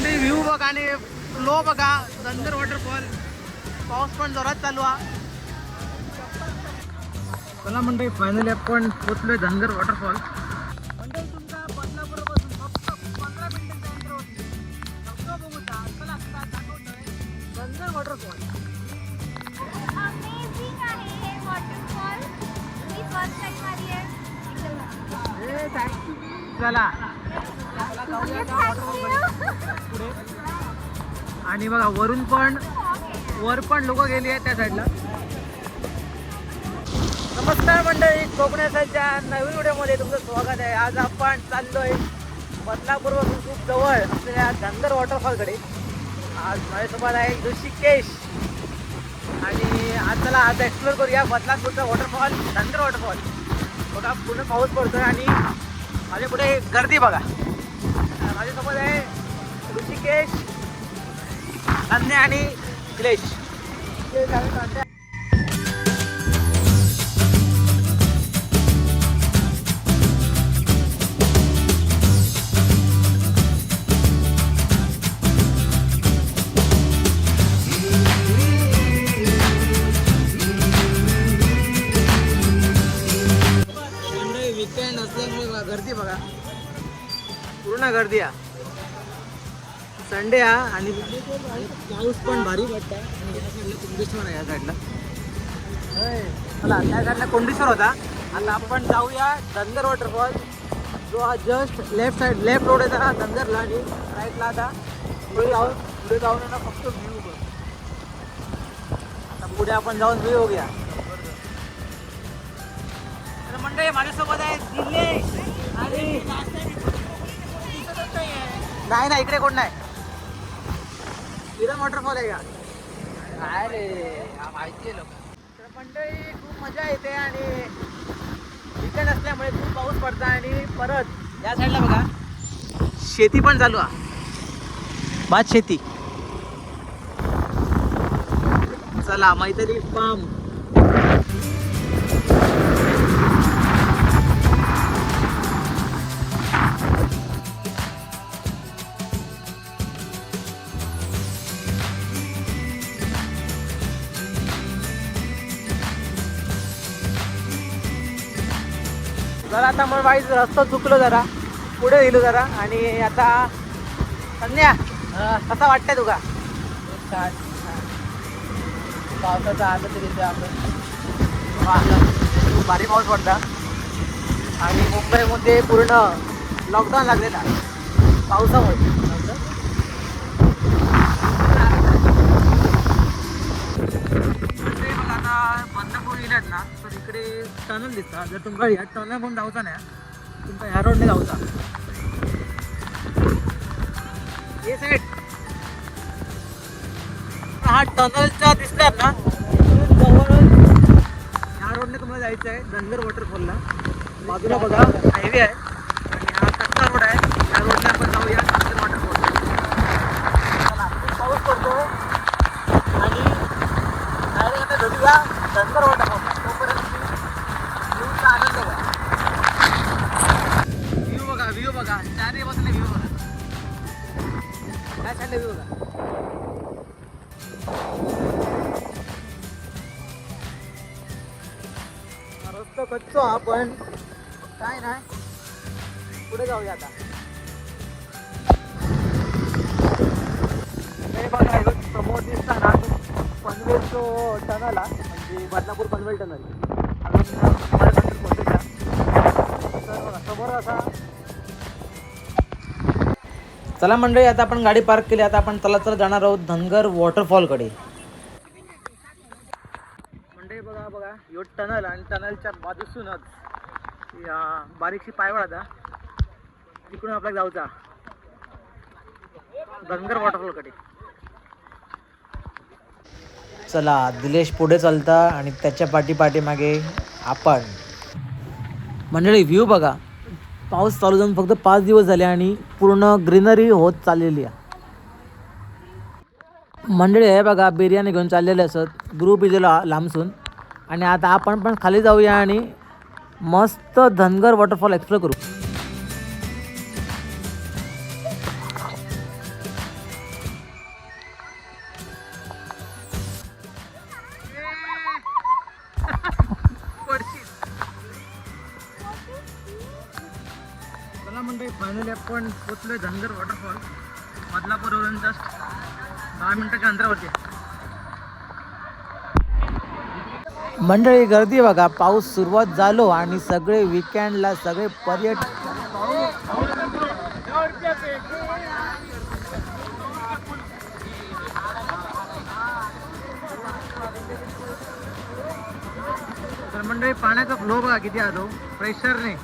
म्हणजे व्ह्यू बघा आणि फ्लो बघा. धनगर वॉटरफॉल. पाऊस पण जोरात चालू आहे. चला म्हणजे फायनली आपण पोचलोय धनगर वॉटरफॉल. म्हणजे तुमचा बदलापूरपासून फक्त 15 मिनिटांच्या अंतरावरती धबधबा बघू द्या. चला आता दाखवतोय धनगर वॉटरफॉल. अमेझिंग आहे हे वॉटरफॉल. मी फर्स्ट टाइम आली आहे. चला जाऊया का वॉटरफॉल पुढे. आणि बघा वरून पण वर पण लोक गेली आहेत त्या साईडला. नमस्कार मंडळी, कोकणाच्या नवीन व्हिडिओमध्ये तुमचं स्वागत आहे. आज आपण चाललोय बदलापूरपासून खूप जवळ असलेल्या धनगर वॉटरफॉलकडे. आज माझ्यासोबत आहे ऋषिकेश. आणि आज चला आज एक्सप्लोर करूया बदलापूरचा वॉटरफॉल, धनगर वॉटरफॉल. बघा पूर्ण पाऊस पडतोय आणि माझ्या पुढे गर्दी बघा. माझ्यासोबत आहे ऋषिकेश, अन्य आणि क्लेश. वीकेंड असल्यामुळे गर्दी बघा, पूर्ण गर्दी आहे. संडे हा आणि पाऊस पण भारी पडत आहे. आणि या साईडला कोंडेश्वर आहे. या साईडला मला त्या साईडला कोंडेश्वर होता. आता आपण जाऊया धनगर वॉटरफॉल, जो हा just left side left road आहे ना धनगरला. आणि राईटला आता पुढे जाऊन ना फक्त व्ह्यू बघ. आता पुढे आपण जाऊन व्ह्यू बघूया. तर मंडळी माझ्यासोबत आहे दिलेश आणि नाही इकडे कोण नाही. वॉटरफॉल आहे का? काय रे माहिती आहे लोक. तर मंडळी खूप मजा येते आणि वीकेंड असल्यामुळे खूप पाऊस पडता. आणि परत या साईडला बघा शेती पण चालू आहे, भात शेती. चला मैत्री फार्म. जरा आता मग वाईज रस्ता चुकलो, जरा पुढे गेलो जरा. आणि आता संध्या कसा वाटतंय तुका? छान. पावसाचा आनंद घेतोय आपण. खूप भारी पाऊस पडता. आणि मुंबईमध्ये पूर्ण लॉकडाऊन लागलेला पावसामुळे. आता बंदपूर गेल्यात ना तर इकडे टनल दिसतात. जर तुमका ह्या टनल पण जाऊचा नाही, तुमका ह्या रोडने जाऊचा. हे साईड हा टनलच्या दिसतात ना, जवळ ह्या रोडने तुम्हाला जायचं आहे धनगर वॉटरफॉलला. बाजूला बघा हायवे आहे आणि हा कच्चा रोड आहे. ह्या रोडने आपण जाऊया धनगर वॉटरफॉल. पाऊस पडतो आणि डायरेक्ट आता भेटूया धनगर वॉटरफॉल. तोपर्यंत व्ह्यूचा आनंद बघा. व्ह्यू बघा चारही बाजूने व्ह्यू बघा. काय चाललं व्ह्यू बघा. रस्ता कच्चा हा पण काय नाही. पुढे जाऊया आता. हे बघा समोर दिसता ना पनवेल जो टनल हा, म्हणजे बदलापूर पनवेल टनल. समोर असा. चला मंडळी आता आपण गाडी पार्क केली. आता आपण चला जाणार आहोत धनगर वॉटरफॉलकडे. मंडळी बघा यो टनल आणि टनलच्या बाजूसूनच या बारीकशी पायवाड आता तिकडून आपल्याला जाऊचा धनगर वॉटरफॉलकडे. चला दिलेश पुढे चालता आणि त्याच्या पाठीमागे आपण. मंडळी व्ह्यू बघा. पाऊस चालू जाऊन फक्त 5 दिवस झाले आणि पूर्ण ग्रीनरी होत चाललेली आहे. मंडळी हे बघा बिर्याणी घेऊन चाललेले असत ग्रुप इजेला लांबसून. आणि आता आपण पण खाली जाऊया आणि मस्त धनगर वॉटरफॉल एक्सप्लोर करू. फायनली आपण पोचलोय धनगर वॉटरफॉल. बदलापूरवरून जस्ट 10 मिनिटाच्या अंतरावरती. मंडळी गर्दी बघा, पाऊस सुरुवात झालो आणि सगळे विकेंडला सगळे पर्यटक तर मंडळी पाण्याचा फ्लो बघा किती आलो प्रेशरने.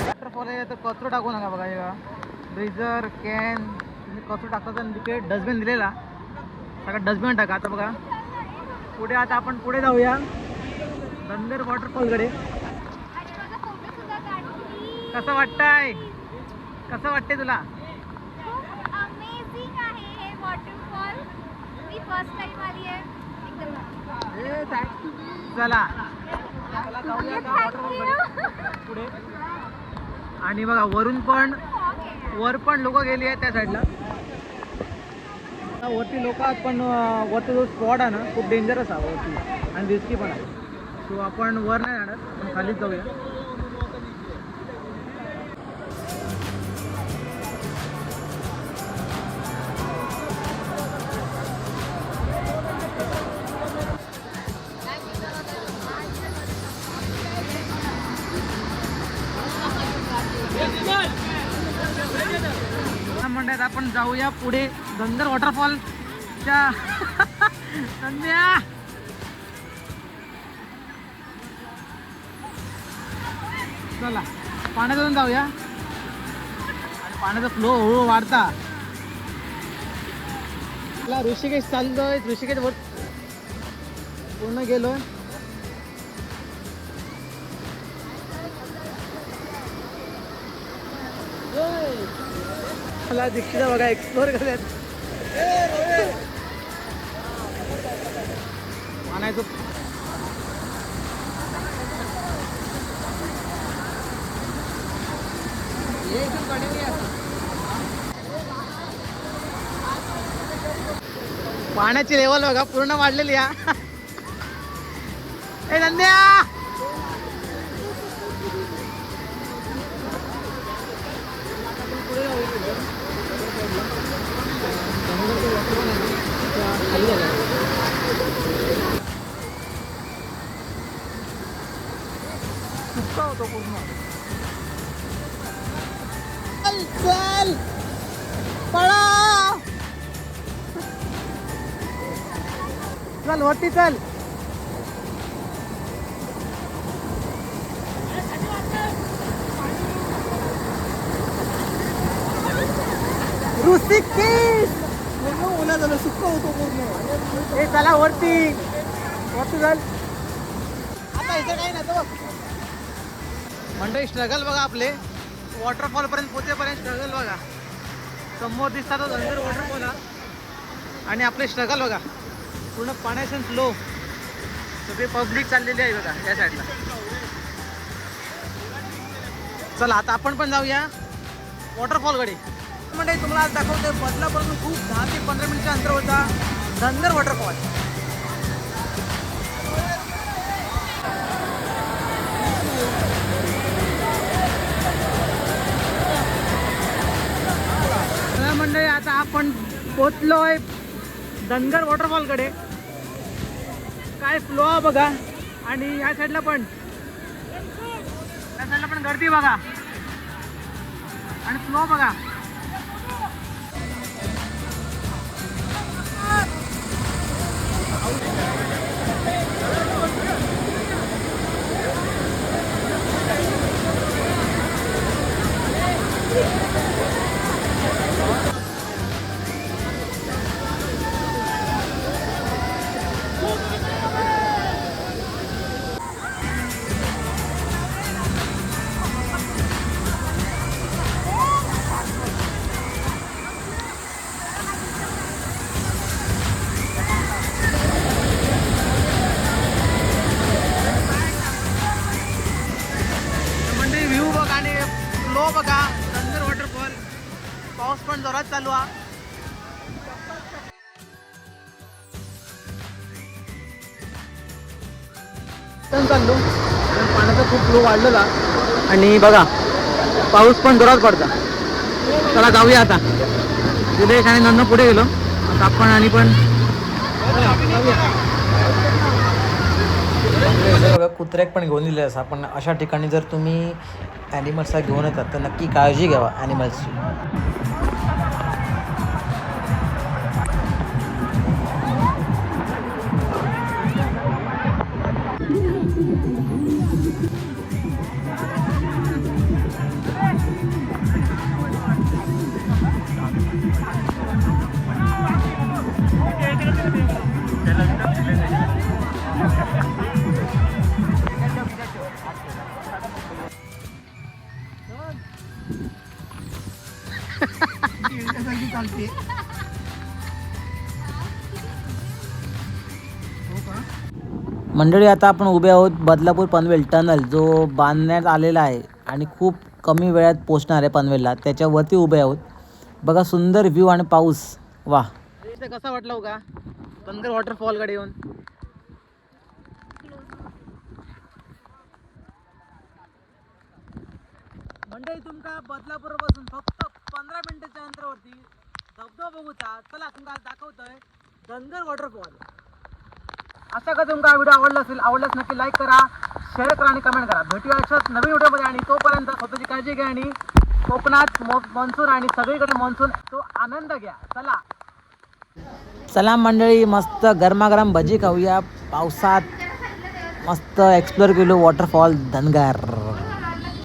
वॉटरफॉल आहे तर कचरो टाकू नका बघा. हे ब्रिजर कॅन तुम्ही कचरो टाकता आणि तिथे डस्टबिन दिलेला सगळं डस्टबिन टाका. आता बघा पुढे, आता आपण पुढे जाऊया धनगर वॉटरफॉलकडे. कसं वाटतंय, कसं वाटतंय तुला? खूप अमेझिंग आहे हे वॉटरफॉल. मी फर्स्ट टाइम आली आहे. चला जाऊया आता वॉटरफॉलकडे पुढे. आणि बघा वरून पण, वर पण लोक गेली आहेत त्या साईडला. वरती लोक आहेत पण वरती जो स्पॉट आहे ना खूप डेंजरस आहे वरती आणि रिस्की पण आहे. सो आपण वर नाही जाणार, पण खालीच जाऊया. म्हणतात आपण जाऊया पुढे धनगर वॉटरफॉलच्या. संध्या चला पाण्यातून जाऊया. आणि पाण्याचा फ्लो हळूहळू वाढता. ऋषिकेश चाललोय, ऋषिकेश वर पूर्ण गेलोय. मला दीक्षिता बघा एक्सप्लोर करत पाण्याचं. पाण्याची लेवल बघा पूर्ण वाढलेली आहे. ए नंद्या सुक्का होतो पूर्ण. चल चल पळा, चल वरती चल. ऋषिकेश ओला झालं, सुक्का होतो पूर्ण. ए चला वरती, वरती चल. आता इथं काही ना तो मंडळी स्ट्रगल बघा आपले वॉटरफॉल पर्यंत पोहोचेपर्यंत स्ट्रगल बघा. समोर दिसतात धनगर वॉटरफॉल आणि आपले स्ट्रगल बघा. पूर्ण पाण्याचं फ्लो, सगळी पब्लिक चाललेली आहे बघा या साईडला. चला आता आपण पण जाऊया वॉटरफॉलकडे. म्हणजे तुम्हाला आज दाखवतोय बदलापासून खूप 10 ते 15 मिनिटच्या अंतर होता धनगर वॉटरफॉल. मंडळी आता आपण पोचलोय धनगर वॉटरफॉलकडे. काय फ्लो बघा. आणि या साईडला पण, या साईडला पण गर्दी बघा आणि फ्लो बघा. चालवा. चाललो पाण्याचा खूप फ्लो वाढलेला आणि बघा पाऊस पण जोरात पडता. चला जाऊया आता. सुदेश आणि नन्नू पुढे गेलो आता आपण आणि पण बघा कुत्र्याक पण घेऊन दिले असं. पण अशा ठिकाणी जर तुम्ही ॲनिमल्सला घेऊन येतात तर नक्की काळजी घ्यावा ॲनिमल्सची. मंडळी आता आपण उभे आहोत बदलापूर पनवेल टनल जो बांधण्यात आलेला आहे आणि खूप कमी वेळात पोहोचणार आहे पनवेलला. त्याच्यावरती उभे आहोत. बघा सुंदर व्ह्यू आणि पाऊस. वा कसा वाटला हो का धनगर वॉटरफॉल कडे येऊन. मंडळी तुमका बदलापूर पासून फक्त 15 मिनिटाच्या अंतरावरती धबधबा बघूचा. चला तुमका दाखवतोय धनगर वॉटरफॉल. असा का तुमका व्हिडिओ आवडला असेल, आवडल्यास नक्की लाईक करा, शेअर करा आणि कमेंट करा. भेटूया अशाच नवीन व्हिडिओमध्ये आणि तोपर्यंत स्वतःची काळजी घ्या आणि कोकणात मान्सून आणि सगळीकडे मान्सून तो आनंद घ्या. चला चला मंडळी मस्त गरमागरम भजी खाऊया पावसात. मस्त एक्सप्लोर केलो वॉटरफॉल धनगर.